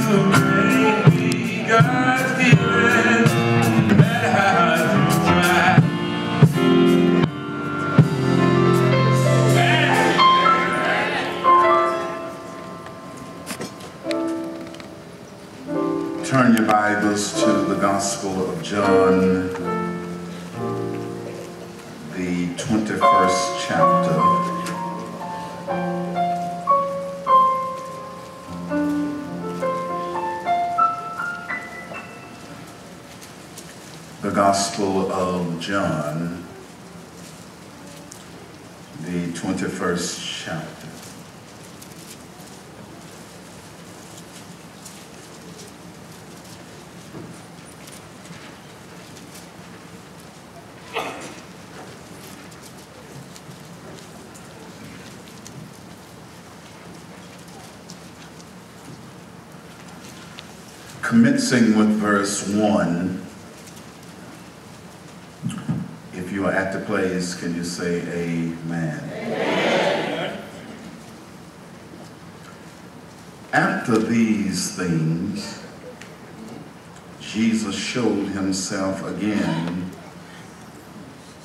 Turn your Bibles to the Gospel of John, the 21st chapter. The Gospel of John, the 21st chapter. Commencing with verse 1, if you are at the place, can you say amen? Amen. After these things, Jesus showed himself again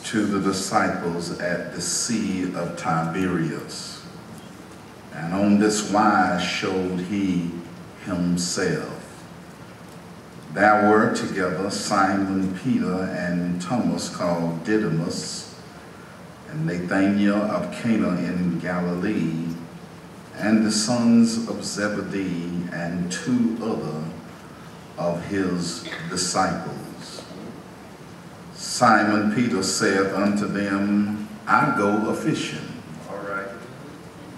to the disciples at the Sea of Tiberias, and on this wise showed he himself. There were together Simon Peter and Thomas called Didymus, and Nathanael of Cana in Galilee, and the sons of Zebedee, and two other of his disciples. Simon Peter said unto them, I go a-fishing. All right.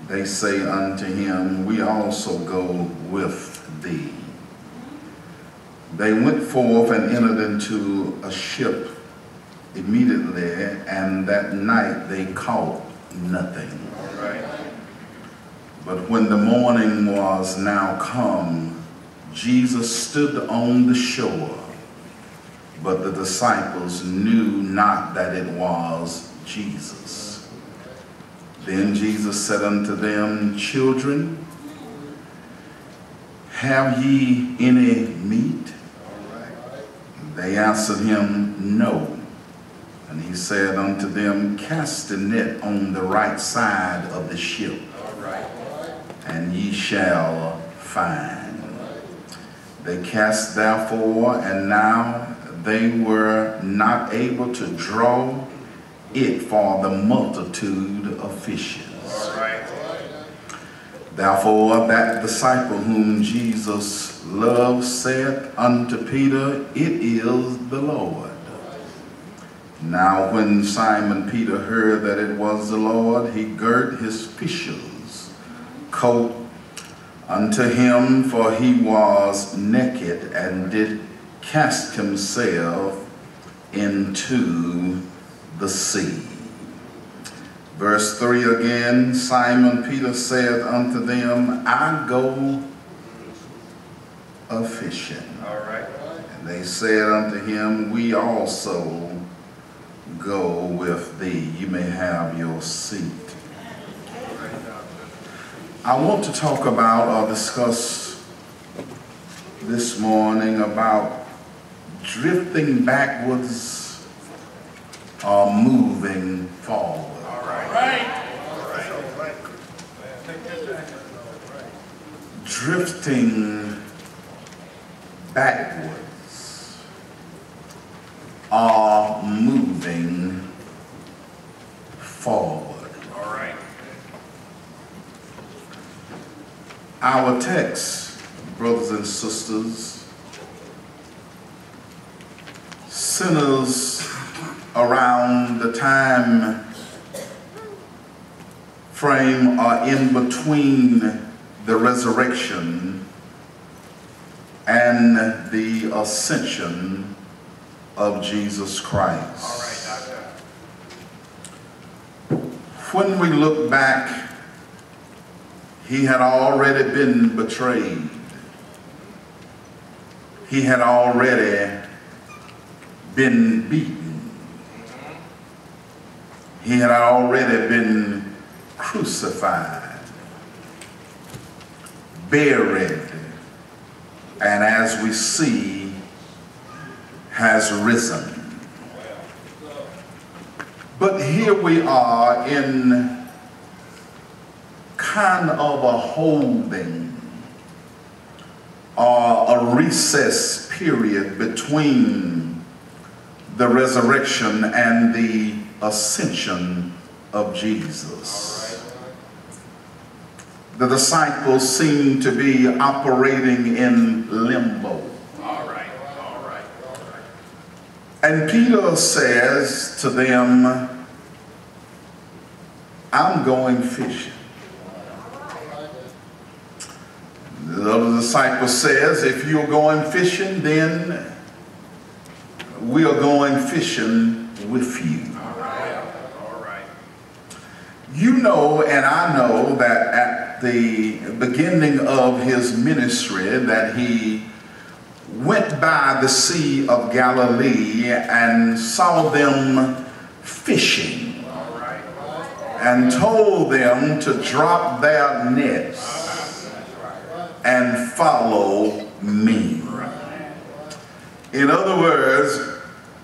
They say unto him, we also go with thee. They went forth and entered into a ship immediately, and that night they caught nothing. All right. But when the morning was now come, Jesus stood on the shore, but the disciples knew not that it was Jesus. Then Jesus said unto them, Children, have ye any meat? They answered him, No. And he said unto them, Cast the net on the right side of the ship, and ye shall find. They cast therefore, and now they were not able to draw it for the multitude of fishes. Therefore that disciple whom Jesus loved said unto Peter, It is the Lord. Now when Simon Peter heard that it was the Lord, he girt his fisher's coat unto him, for he was naked, and did cast himself into the sea. Verse 3 again, Simon Peter said unto them, I go a-fishing. All right. And they said unto him, we also go with thee. You may have your seat. I want to talk about or discuss this morning about drifting backwards or moving forward. Drifting backwards or moving forward. All right. Our text, brothers and sisters, centers around the time frame or in between the resurrection and the ascension of Jesus Christ. All right, Doctor. When we look back, he had already been betrayed. He had already been beaten. He had already been crucified, buried, and as we see, has risen. But here we are in kind of a holding or a recess period between the resurrection and the ascension of Jesus. The disciples seem to be operating in limbo. And Peter says to them, I'm going fishing. The other disciple says, if you're going fishing, then we are going fishing with you. You know, and I know that at the beginning of his ministry that he went by the Sea of Galilee and saw them fishing and told them to drop their nets and follow me. In other words,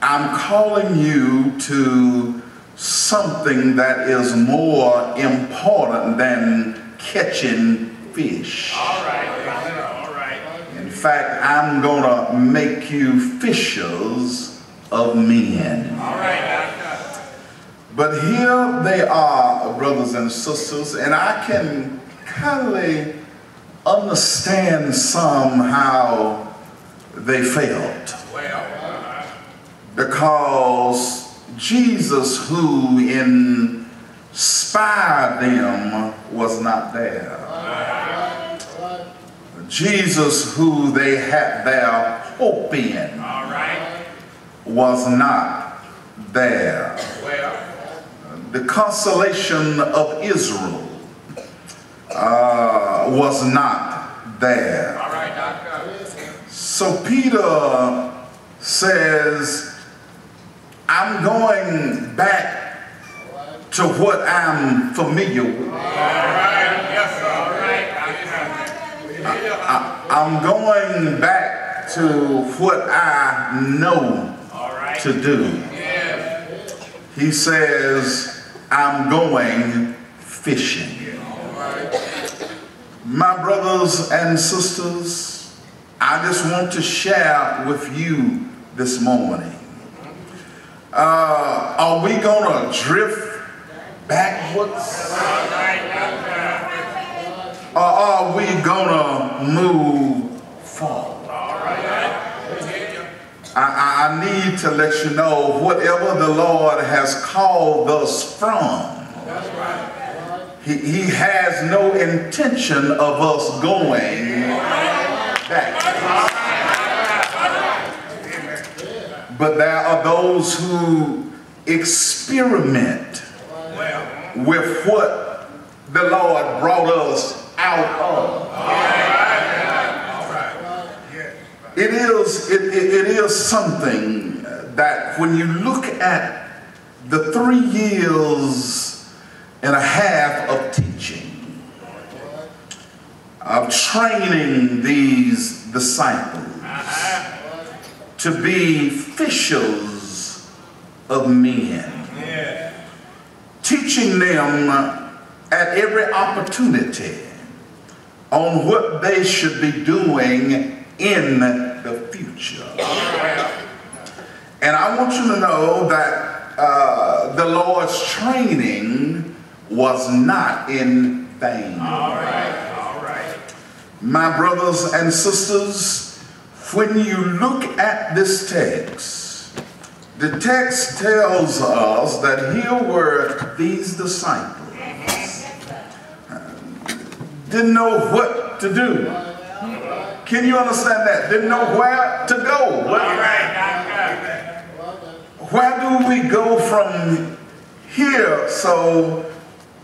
I'm calling you to something that is more important than catching fish. In fact, I'm going to make you fishers of men. But here they are, brothers and sisters, and I can kindly understand somehow they felt. Because Jesus, who inspired them, was not there. Jesus, who they had their hope in, was not there. The consolation of Israel was not there. So Peter says, I'm going back to what I'm familiar with. I'm going back to what I know to do. He says, I'm going fishing. My brothers and sisters, I just want to share with you this morning. Are we going to drift backwards? Or are we going to move forward? I need to let you know, whatever the Lord has called us from, He has no intention of us going backwards. But there are those who experiment with what the Lord brought us out of. It is something that when you look at the 3 years and a half of teaching, of training these disciples to be fishers of men, teaching them at every opportunity on what they should be doing in the future. And I want you to know that the Lord's training was not in vain. My brothers and sisters, when you look at this text, the text tells us that here were these disciples. Didn't know what to do. Can you understand that? Didn't know where to go. Where do we go from here? So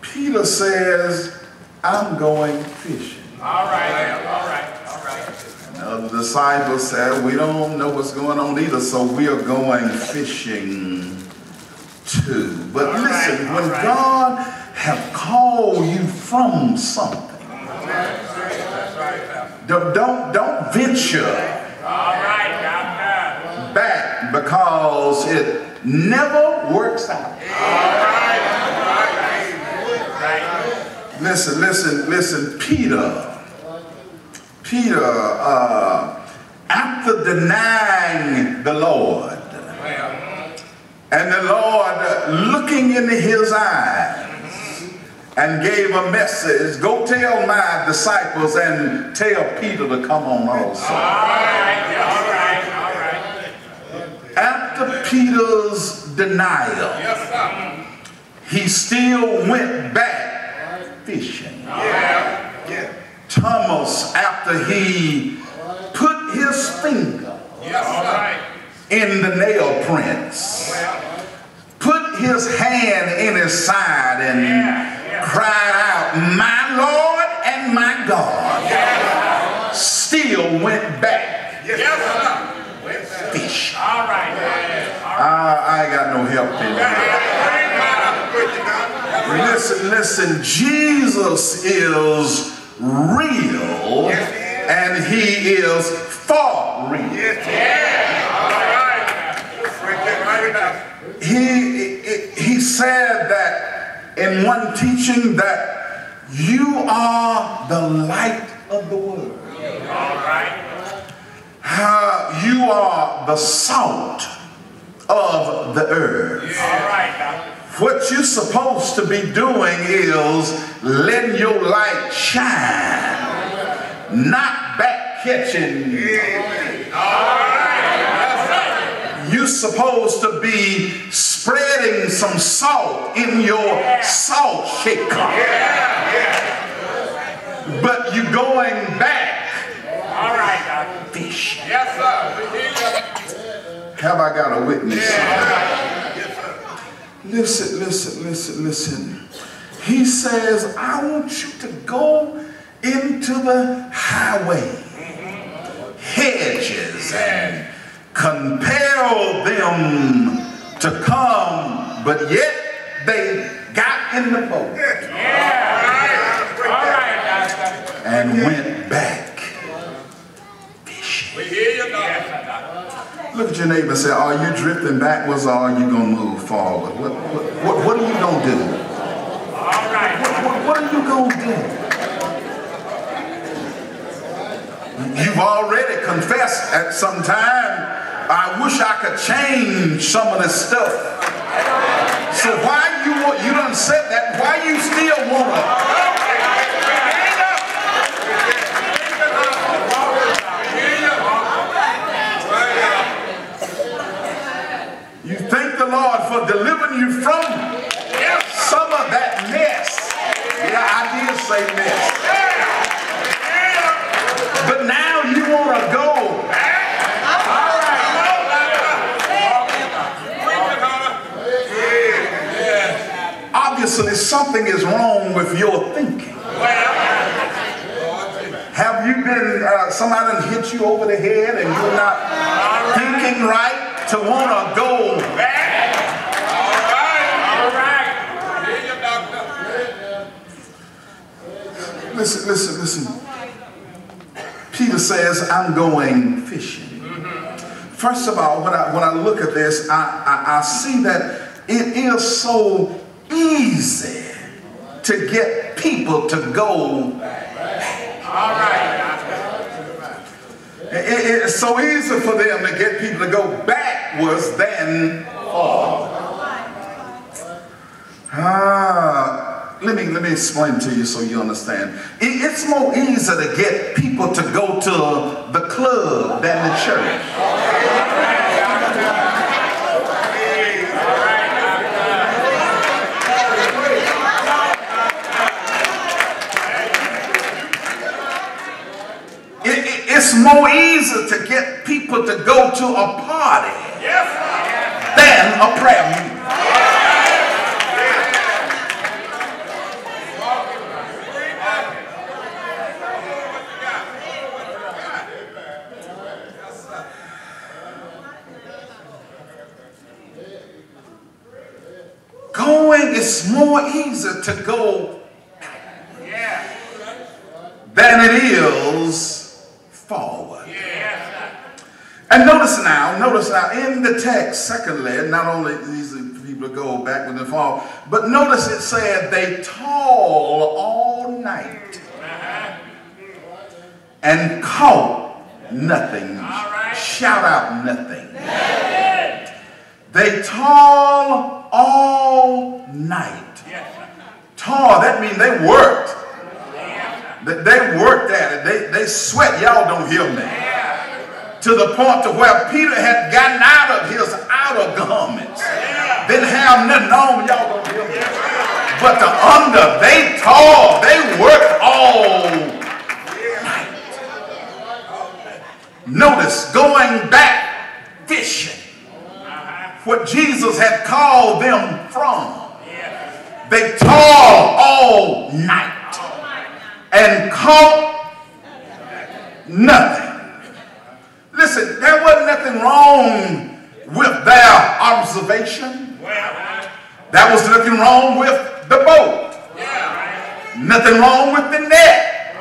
Peter says, I'm going fishing. All right. The disciples said, we don't know what's going on either, so we are going fishing too. But listen, when God have called you from something, Don't venture back because it never works out. Listen, Peter, after denying the Lord, and the Lord looking into his eyes and gave a message, go tell my disciples and tell Peter to come on also. All right. After Peter's denial, he still went back fishing. Thomas, after he put his finger in the nail prints, put his hand in his side and cried out, my Lord and my God, still went back fishing. I ain't got no help here. Listen, Jesus is real and he is for real. He said that in one teaching that you are the light of the world. You are the salt of the earth. What you're supposed to be doing is letting your light shine, not back catching. You're supposed to be spreading some salt in your salt shaker. But you're going back fishing. Have I got a witness? Listen. He says, I want you to go into the highway, hedges, and compel them to come, but yet they got in the boat and went back fishing. Look at your neighbor and say, are you drifting backwards or are you going to move forward? What are you going to do? What are you going to do? You've already confessed at some time, I wish I could change some of this stuff. So why you done said that, why you still want to? You thank the Lord for delivering you from some of that mess. Yeah, I did say mess. But now you want to go. Obviously, something is wrong with your thinking. Have you been, somebody done hit you over the head and you're not thinking right to want to go back? Listen. Peter says, I'm going fishing. First of all, when I look at this, I see that it is so easy to get people to go back. It's so easy for them to get people to go backwards than forward. Let me explain to you so you understand. It's more easy to get people to go to the club than the church. It's more easy to get people to go to a party than a prayer meeting. It's more easy to go than it is And notice now, in the text, secondly, not only these people go backward and forward, but notice it said they toiled all night and caught nothing. Shout out nothing. They toiled all night. Toil, that means they worked. They worked at it. They sweat. Y'all don't hear me. To the point to where Peter had gotten out of his outer garments. Didn't have nothing on. Y'all don't hear me. But the under, they toiled. They worked all night. Notice, going back fishing. What Jesus had called them from. They toiled all night and caught nothing. Listen, there wasn't nothing wrong with their observation. There was nothing wrong with the boat. Nothing wrong with the net.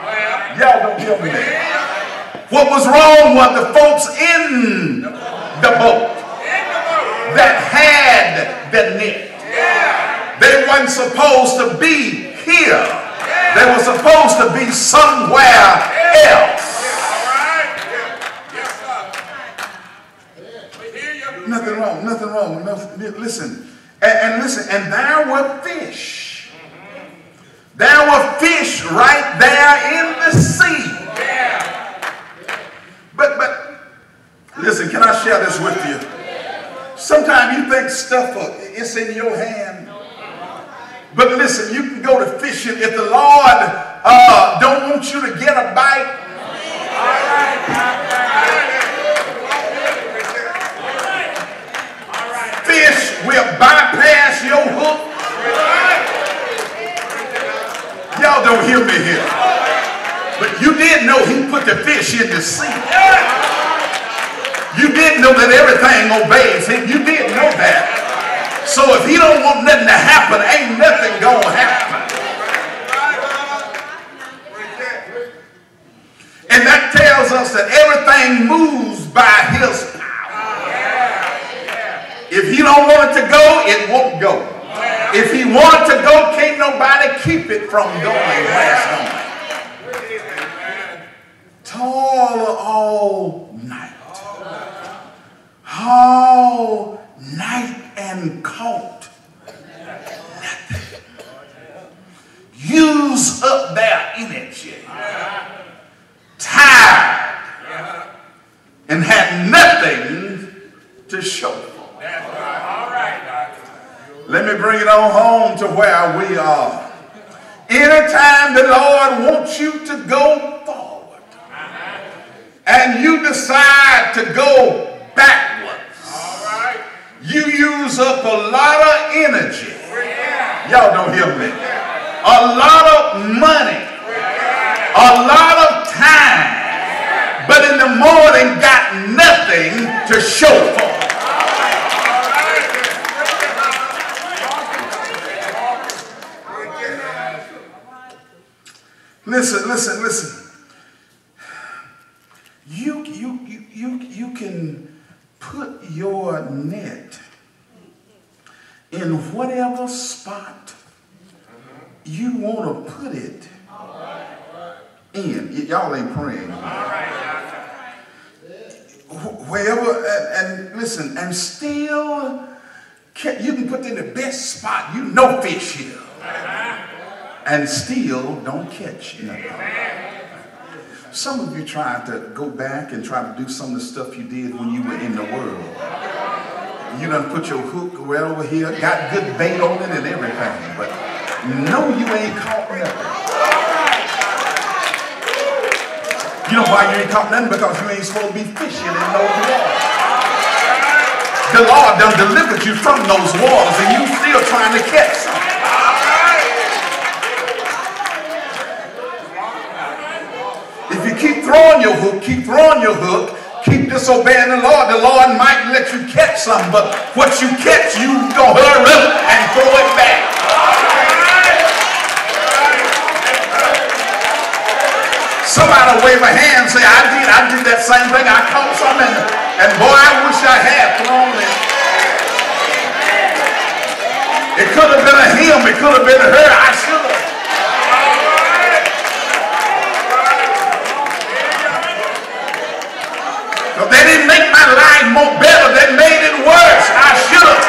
Y'all don't hear me. What was wrong was the folks in the boat that had the net. They weren't supposed to be here. They were supposed to be somewhere else. Nothing wrong, nothing wrong. Listen, and listen, and there were fish. There were fish right there in the sea. But listen, can I share this with you? Sometimes you think stuff is in your hand. But listen, you can go to fishing if the Lord don't want you to get a bite. Fish will bypass your hook. Y'all don't hear me here. But you did know he put the fish in the sea. You did know that everything obeys him. You did know that. So if he don't want nothing to happen, ain't nothing gonna happen. And that tells us that everything moves by his power. If he don't want it to go, it won't go. If he wanted to go, can't nobody keep it from going where it's going. Toil all night. All night and caught nothing. Use up their energy. Tired. And had nothing to show for. Let me bring it on home to where we are. Anytime the Lord wants you to go forward and you decide to go backwards, you use up a lot of energy. Y'all don't hear me. A lot of money. A lot of time. But in the morning got nothing to show for. Listen. You can put your net in whatever spot you want to put it in. Y'all ain't praying. Wherever, and listen, and still, you can put it in the best spot. You know fish here. And still don't catch nothing. Some of you tried to go back and try to do some of the stuff you did when you were in the world. You done put your hook right over here, got good bait on it and everything, but no, you ain't caught nothing. You know why you ain't caught nothing? Because you ain't supposed to be fishing in those waters. The Lord done delivered you from those waters and you still trying to catch something. If you keep throwing your hook, keep disobeying the Lord might let you catch something, but what you catch, you gonna hurry up and throw it back. Somebody wave a hand and say, I did that same thing. I caught something. And boy, I wish I had thrown it. It could have been a him. It could have been her. I should have. But they didn't make my life more better. They made it worse. I should have.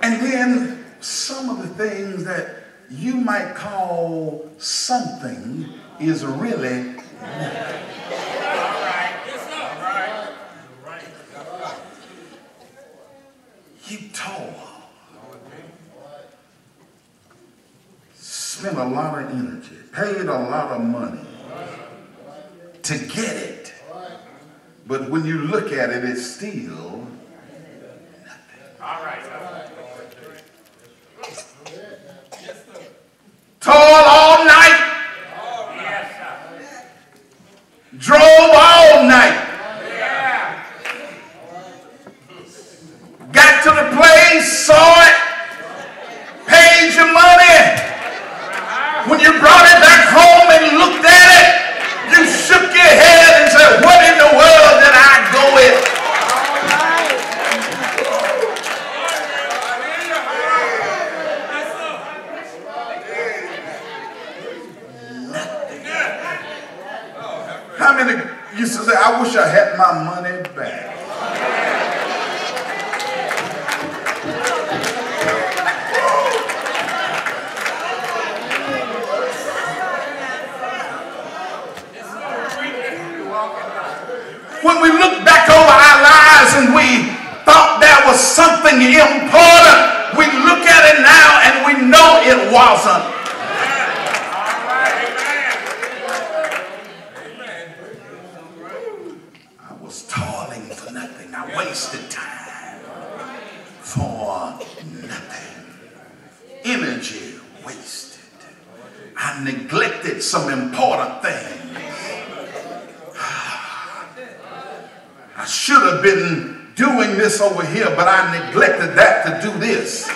And then some of the things that you might call something is really nothing. You toil, spent a lot of energy, paid a lot of money to get it. But when you look at it, it's still nothing. All right. Toiled all night. Drove all night. Got to the place, saw it, paid your money. When you brought it back home and looked at it, you shook your head and said, what in the world did I go with? How many used to say, I wish I had my money back? When we look back over our lives and we thought there was something important, we look at it now and we know it wasn't. I was toiling for nothing. I wasted time for nothing. Energy wasted. I neglected some important things. I should have been doing this over here, but I neglected that to do this.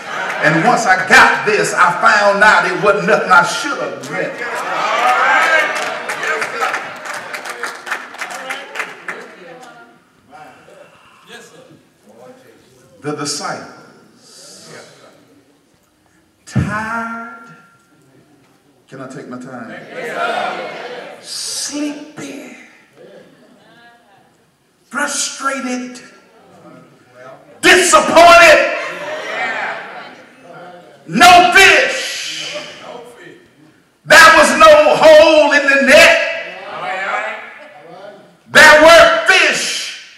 And once I got this, I found out it wasn't nothing I should have done. The disciples, tired. Can I take my time? Sleepy. Frustrated, disappointed, no fish. There was no hole in the net. There were fish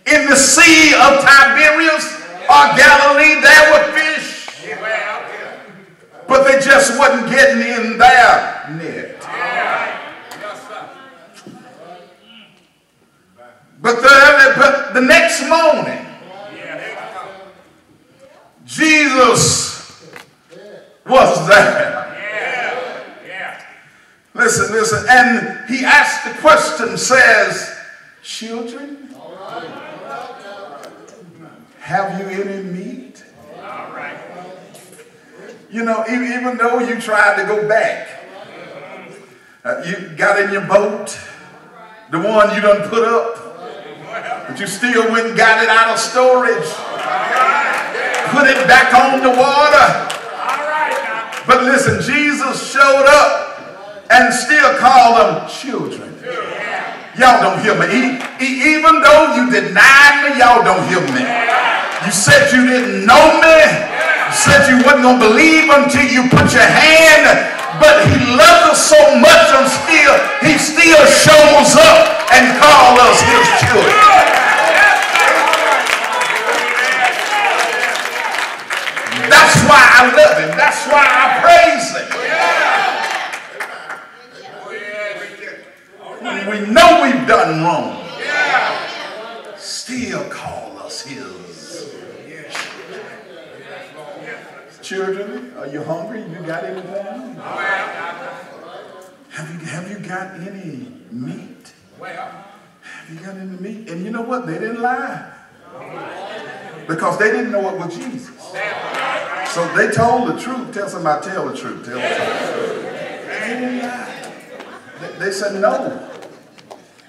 in the Sea of Tiberias or Galilee. There were fish, but they just wasn't getting in their net. But the next morning, Jesus was there. Listen, and he asked the question, says, children, have you any meat? You know, even though you tried to go back, you got in your boat, the one you done put up, but you still went and got it out of storage. Put it back on the water. But listen, Jesus showed up and still called them children. Y'all don't hear me. Even though you denied me, y'all don't hear me. You said you didn't know me. You said you wasn't going to believe until you put your hand. But he loves us so much and he still shows up and calls us his children. That's why I love him. That's why I praise him. When we know we've done wrong, still call us his children. Are you hungry? You got anything? Have you got any meat? Have you got any meat? And you know what? They didn't lie. Because they didn't know it was Jesus. So they told the truth. Tell somebody, tell the truth. Tell the truth. They didn't lie. They said no.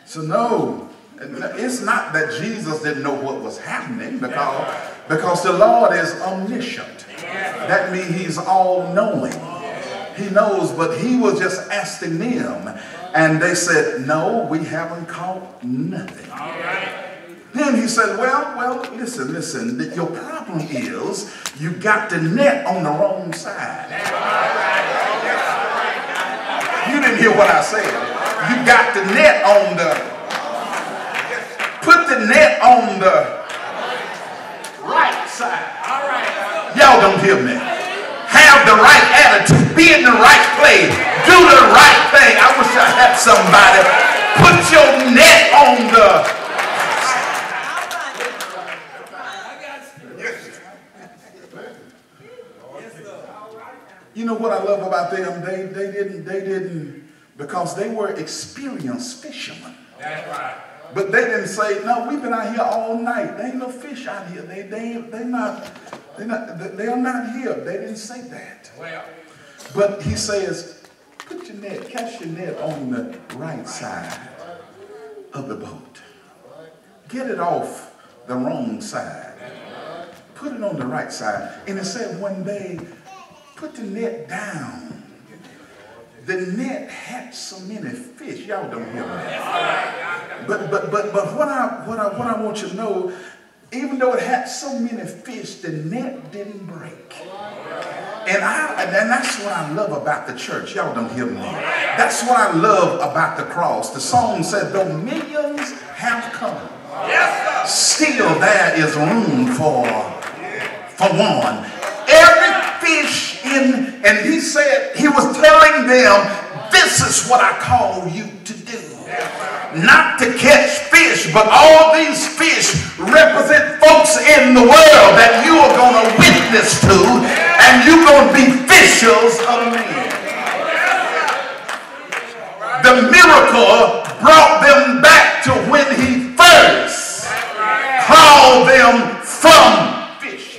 So no. It's not that Jesus didn't know what was happening, because the Lord is omniscient. That means he's all-knowing. He knows, but he was just asking them, and they said, no, we haven't caught nothing. Then he said, well, listen, your problem is you got the net on the wrong side. You didn't hear what I said. You got the net on put the net on the right side. Y'all don't hear me. Have the right attitude. Be in the right place. Do the right thing. I wish I had somebody. Put your net on the You know what I love about them? They didn't, because they were experienced fishermen. That's right. But they didn't say, no, we've been out here all night. There ain't no fish out here. They're not here. They didn't say that. Well. But he says, put your net, cast your net on the right side of the boat. Get it off the wrong side. Put it on the right side. And it said when they put the net down, the net had so many fish. Y'all don't hear me. But what I want you to know, even though it had so many fish, the net didn't break. And that's what I love about the church. Y'all don't hear me. That's what I love about the cross. The song said, though millions have come, still there is room for one. Every fish and he said, he was telling them, this is what I call you to do. Not to catch fish, but all these fish represent folks in the world that you are going to witness to, and you're going to be fishers of men. The miracle brought them back to when he first called them from fish.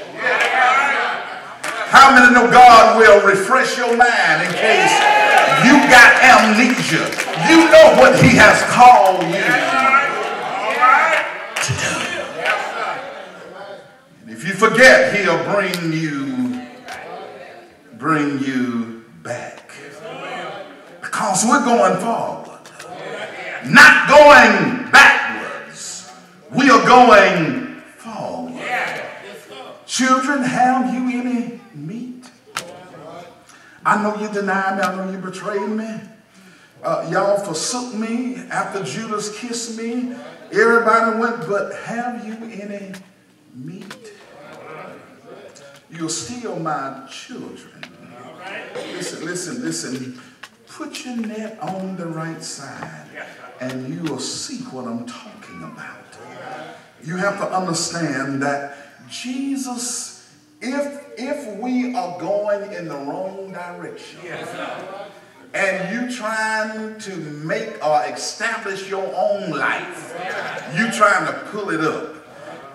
How many know God will refresh your mind in case you got amnesia? You know what he has called you to do. And if you forget, he'll bring you back. Because we're going forward. Not going backwards. We are going forward. Children, have you any meat? I know you denied me. I know you betrayed me. Y'all forsook me after Judas kissed me. Everybody went, but have you any meat? You're still my children. Listen. Put your net on the right side and you will see what I'm talking about. You have to understand that Jesus, if we are going in the wrong direction, and you trying to make or establish your own life, you trying to pull it up.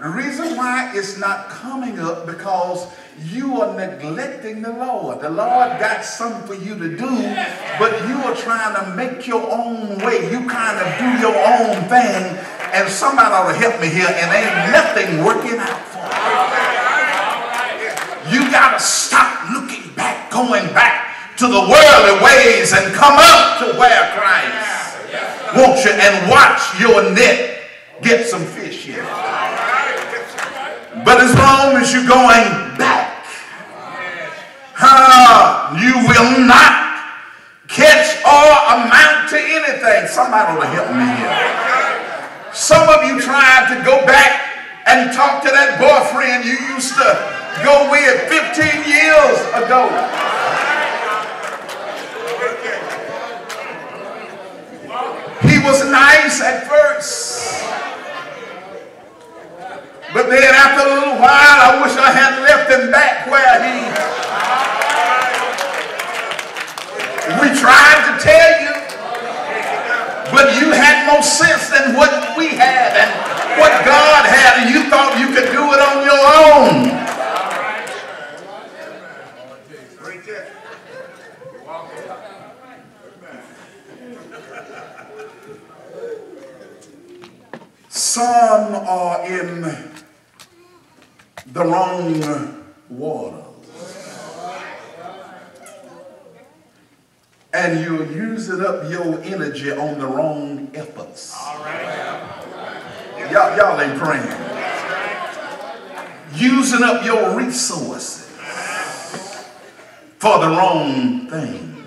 The reason why it's not coming up because you are neglecting the Lord. The Lord got something for you to do, but you are trying to make your own way. You kind of do your own thing, and somebody ought to help me here, and ain't nothing working out for you. You got to stop looking back, going back to the worldly ways and come up to where Christ wants you and watch your net get some fish in. But as long as you're going back, you will not catch or amount to anything. Somebody ought to help me here. Some of you tried to go back and talk to that boyfriend you used to go with 15 years ago. He was nice at first. But then after a little while, I wish I had left him back where we tried to tell you but you had more sense than what we had and what God had, and you thought you could do it on your own. Some are in the wrong water, and you're using up your energy on the wrong efforts. Y'all ain't praying. Using up your resources for the wrong thing.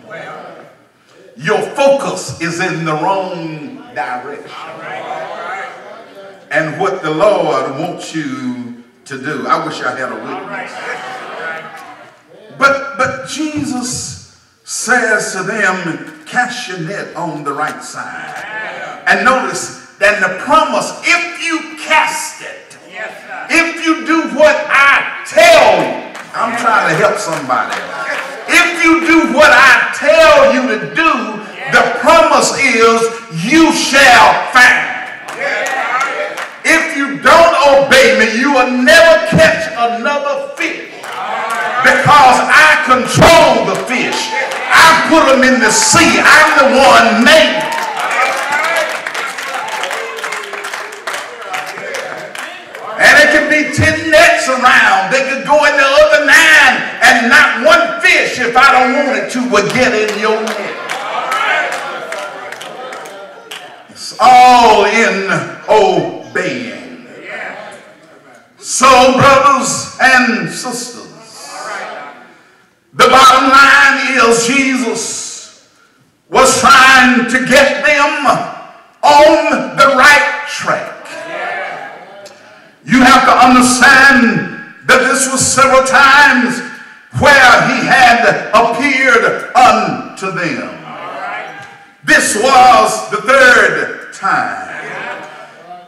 Your focus is in the wrong direction. And what the Lord wants you to do. I wish I had a witness. But Jesus says to them, cast your net on the right side. And notice that the promise, if you cast it, if you do what I tell you, I'm trying to help somebody. If you do what I tell you to do, the promise is you shall find. If you don't obey me, you will never catch another fish. Because I control the fish. I put them in the sea. I'm the one made them. And it can be 10 nets around. They could go in the other 9 and not one fish, if I don't want it to, will get in your net. It's all in obeying. So, brothers and sisters, the bottom line is Jesus was trying to get them on the right track. You have to understand that this was several times where he had appeared unto them. This was the 3rd time.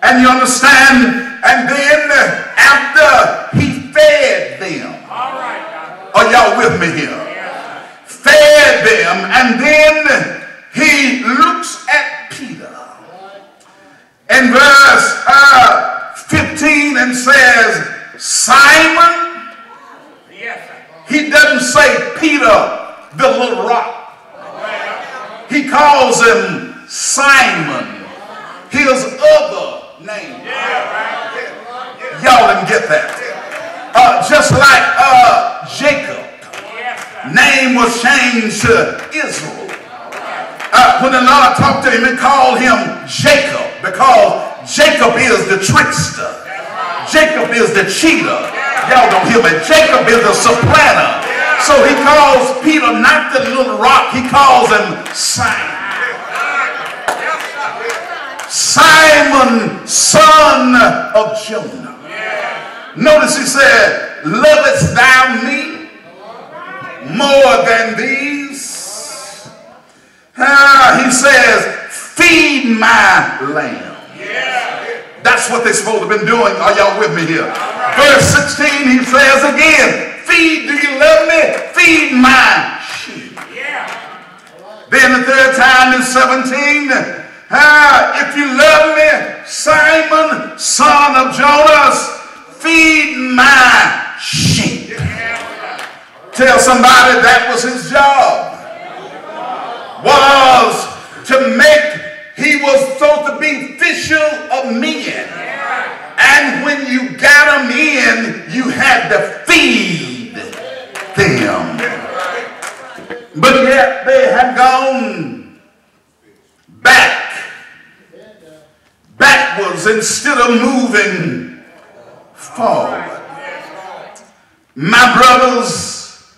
And you understand, and then after he fed them, are y'all with me here? Fed them, and then he looks at Peter in verse 15 and says, Simon. He doesn't say Peter the little rock. He calls him Simon, his other name. Y'all didn't get that. Just like Jacob, name was changed to Israel. When the Lord talked to him, he called him Jacob, because Jacob is the trickster. Jacob is the cheater. Y'all don't hear me. Jacob is the supplanter. So he calls Peter not the little rock. He calls him Simon. Simon, son of Jonah. Notice he said, lovest thou me more than these? He says, feed my lamb. That's what they're supposed to have been doing. Are y'all with me here? Verse 16, he says again, feed, do you love me? Feed my sheep. Then the 3rd time in 17, if you love me, Simon, son of Jonas, feed my sheep. Tell somebody that was his job. Was to make, he was supposed to be fisher of men. And when you got them in, you had to feed them. But yet they had gone backwards instead of moving forward. My brothers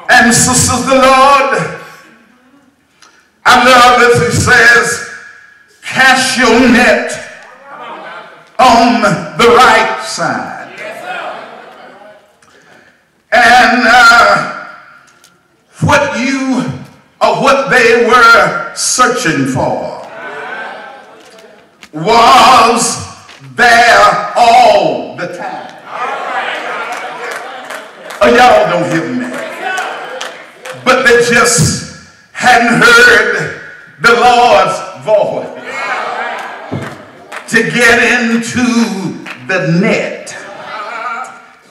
and sisters, the Lord, I love this. He says, cast your net on the right side. And what they were searching for was there all the time. Oh, y'all don't hear me. But they just hadn't heard the Lord's voice. get into the net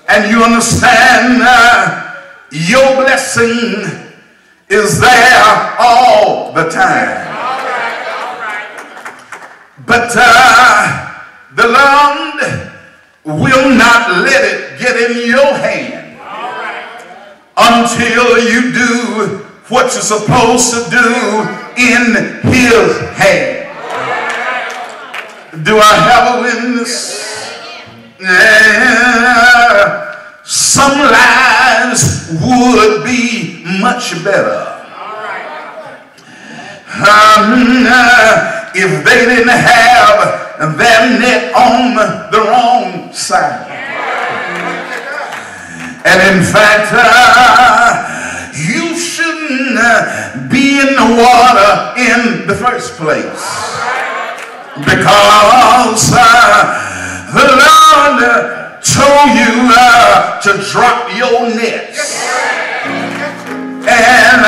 and you understand your blessing is there all the time. But the Lord will not let it get in your hand until you do what you're supposed to do in his hand. Do I have a witness? Yeah. Some lives would be much better if they didn't have their net on the wrong side. And in fact, you shouldn't be in the water in the first place, because the Lord told you to drop your nets and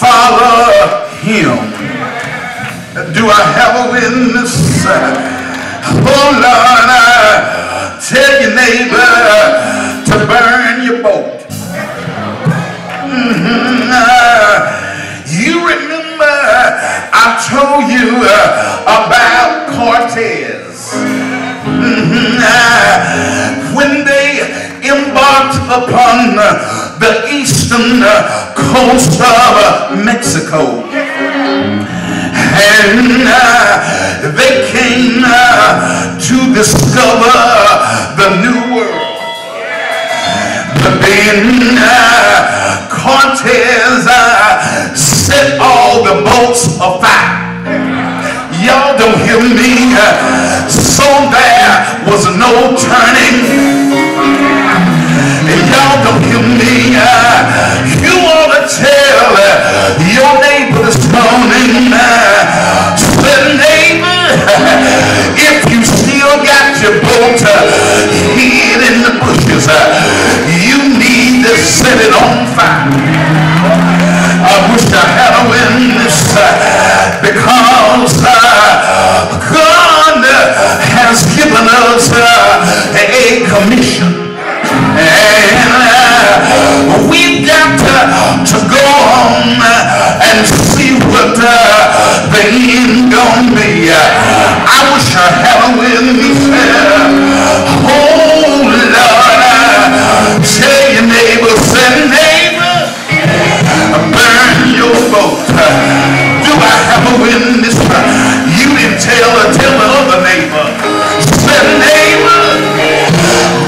follow him. Do I have a witness? Oh Lord, tell your neighbor to burn your boat. You remember I told you about Cortez. When they embarked upon the eastern coast of Mexico, and they came to discover the New World. But then Cortez set all the boats afire. Y'all don't hear me. So there was no turning. Y'all don't hear me. You ought to tell your neighbor this morning, say, neighbor, if you still got your boat hid in the bushes, you need to set it on fire. I wish I had a witness, because God has given us a commission, and we've got to go on and see what the end gonna be. I wish I had a witness. Oh Lord, tell your neighbor, say, neighbor, burn your boat. Do I have a witness? You didn't tell the other neighbor. Say, neighbor,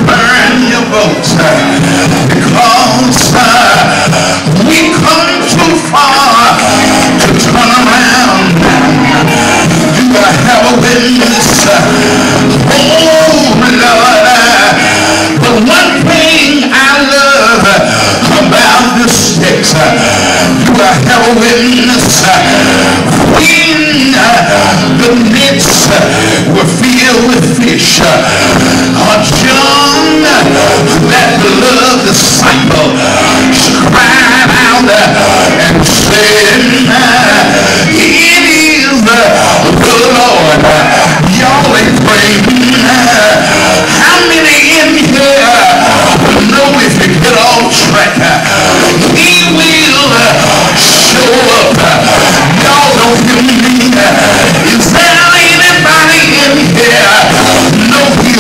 burn your boat, because we come too far to turn around. Do I have a witness? Oh Lord, the one thing I love about this text, do I have a witness? When the nets were filled with fish, John, that beloved disciple, cried out and said, it is the Lord. Y'all ain't praying. How many in here know if you get off track, he will show up? Y'all don't hear me. Is there anybody in here know he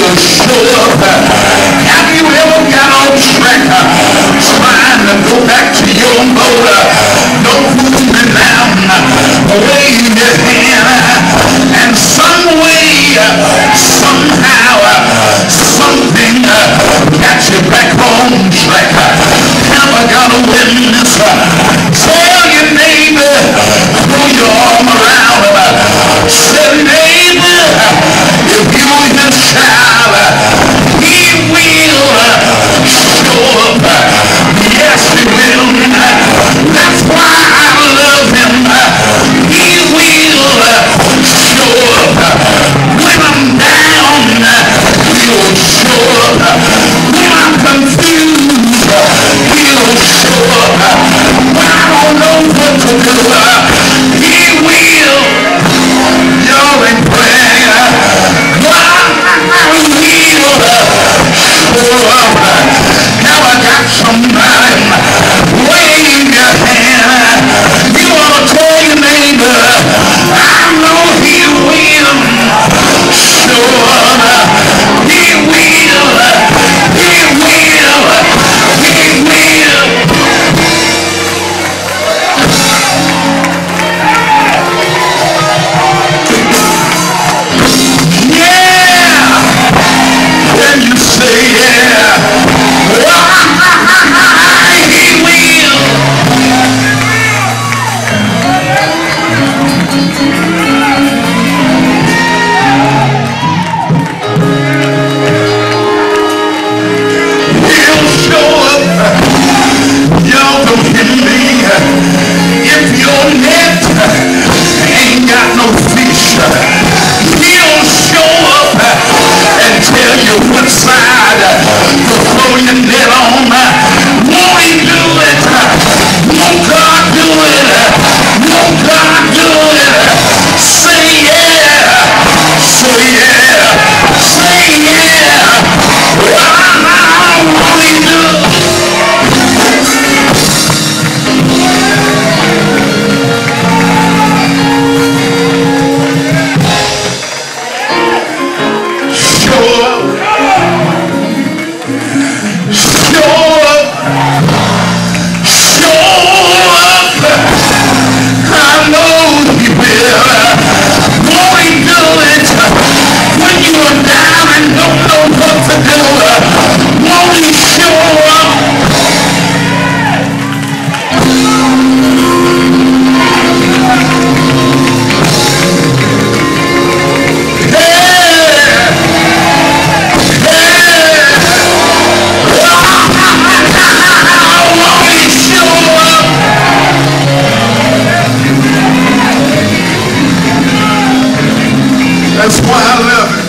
That's why I love him.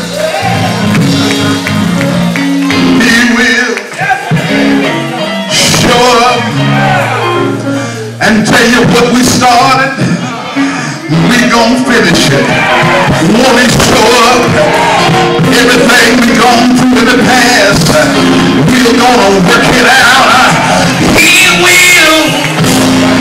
He will show up and tell you what we started, we gonna finish it. Won't he show up? Everything we gone through in the past, we're gonna work it out. He will.